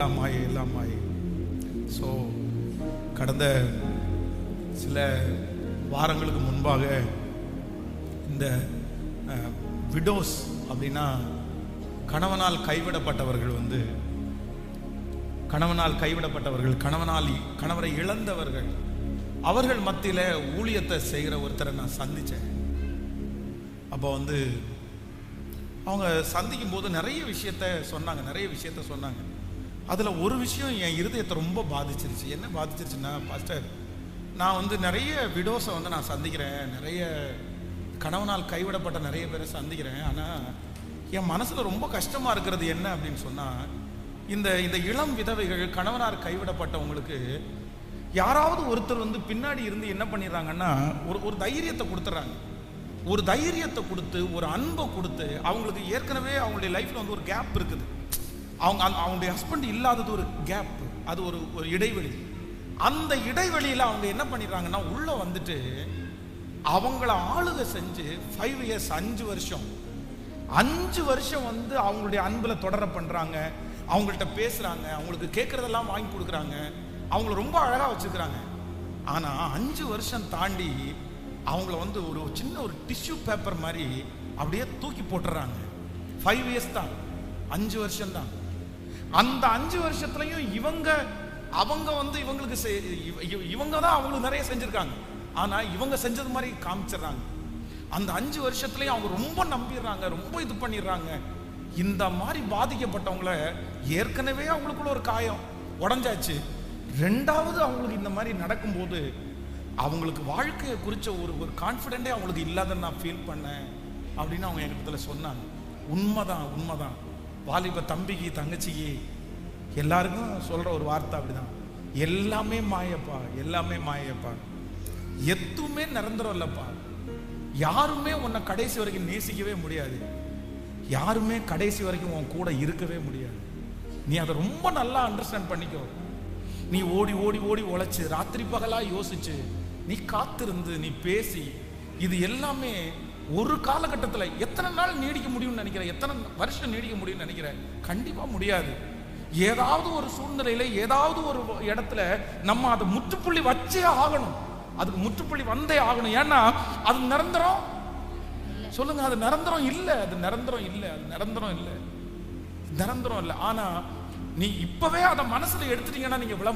எல்லாம் மாயை. ஸோ கடந்த சில வாரங்களுக்கு முன்பாக இந்த விடோஸ் அப்படின்னா கணவனால் கைவிடப்பட்டவர்கள் கணவரை இழந்தவர்கள் அவர்கள் மத்தியில் ஊழியத்தை செய்கிற ஒருத்தரை நான் சந்தித்தேன். அப்போ அவங்க சந்திக்கும் போது நிறைய விஷயத்த சொன்னாங்க. அதில் ஒரு விஷயம் என் இருதயத்தை ரொம்ப பாதிச்சிருச்சு. என்ன பாதிச்சிருச்சுன்னா, பாஸ்டர், நான் நிறைய விடோஸை நான் சந்திக்கிறேன், நிறைய கணவனால் கைவிடப்பட்ட நிறைய பேரை சந்திக்கிறேன். ஆனால் என் மனசில் ரொம்ப கஷ்டமாக இருக்கிறது என்ன அப்படின்னு சொன்னால், இந்த இளம் விதவைகள் கணவனார் கைவிடப்பட்டவங்களுக்கு யாராவது ஒருத்தர் பின்னாடி இருந்து என்ன பண்ணிடுறாங்கன்னா, ஒரு தைரியத்தை கொடுத்துட்றாங்க. ஒரு தைரியத்தை கொடுத்து, ஒரு அன்பை கொடுத்து, அவங்களுக்கு ஏற்கனவே அவங்களுடைய லைஃப்பில் ஒரு கேப் இருக்குது. அவங்களுடைய ஹஸ்பண்ட் இல்லாதது ஒரு கேப், அது ஒரு இடைவெளி. அந்த இடைவெளியில் அவங்க என்ன பண்ணிடுறாங்கன்னா, உள்ளே வந்துட்டு அவங்கள ஆளுகை செஞ்சு 5 years 5 வருஷம் அவங்களுடைய அன்பில் தொடர பண்ணுறாங்க. அவங்கள்ட்ட பேசுகிறாங்க, அவங்களுக்கு கேட்குறதெல்லாம் வாங்கி கொடுக்குறாங்க, அவங்கள ரொம்ப அழகாக வச்சுக்கிறாங்க. ஆனால் 5 வருஷம் தாண்டி அவங்கள ஒரு சின்ன ஒரு டிஷ்யூ பேப்பர் மாதிரி அப்படியே தூக்கி போட்டுறாங்க. 5 years தான், 5 வருஷம் தான். அந்த 5 வருஷத்துலையும் இவங்க தான் அவங்களுக்கு நிறைய செஞ்சிருக்காங்க. ஆனால் இவங்க செஞ்சது மாதிரி காமிச்சிடுறாங்க. அந்த 5 வருஷத்துலையும் அவங்க ரொம்ப நம்பிடுறாங்க, ரொம்ப இது பண்ணிடுறாங்க. இந்த மாதிரி பாதிக்கப்பட்டவங்கள ஏற்கனவே அவங்களுக்குள்ள ஒரு காயம் உடஞ்சாச்சு. 2வது அவங்களுக்கு இந்த மாதிரி நடக்கும்போது அவங்களுக்கு வாழ்க்கையை குறித்த ஒரு கான்ஃபிடென்ட்டே அவங்களுக்கு இல்லாதன்னு நான் ஃபீல் பண்ணேன் அப்படின்னு அவங்க எங்கிட்ட சொன்னாங்க. உண்மைதான். வாலிப தம்பிக்கு தங்கச்சிக்கு எல்லாருக்கும் சொல்கிற ஒரு வார்த்தை அப்படிதான், எல்லாமே மாயப்பா, எதுவுமே நிரந்தரம் இல்லைப்பா. யாருமே உன்னை கடைசி வரைக்கும் நேசிக்கவே முடியாது, யாருமே கடைசி வரைக்கும் உன் கூட இருக்கவே முடியாது. நீ அதை ரொம்ப நல்லா அண்டர்ஸ்டாண்ட் பண்ணிக்கோ. நீ ஓடி உழைச்சு, ராத்திரி பகலா யோசிச்சு, நீ காத்திருந்து, நீ பேசி, இது எல்லாமே ஒரு காலகட்டத்தில் எத்தனை நாள் நீடிக்க முடியும்னு நினைக்கிறேன், எத்தனை வருஷம் நீடிக்க முடியும்னு நினைக்கிறேன்? கண்டிப்பா முடியாது. ஏதாவது ஒரு சூழ்நிலையில, ஏதாவது ஒரு இடத்துல நம்ம அதை முற்றுப்புள்ளி வச்சே ஆகணும். அதுக்கு முற்றுப்புள்ளி வந்தே ஆகணும். ஏன்னா அது நிரந்தரம். சொல்லுங்க, அது நிரந்தரம் இல்லை. ஆனா நீ இப்பவே அதை மனசுல எடுத்துட்டீங்கன்னா நீங்க விழ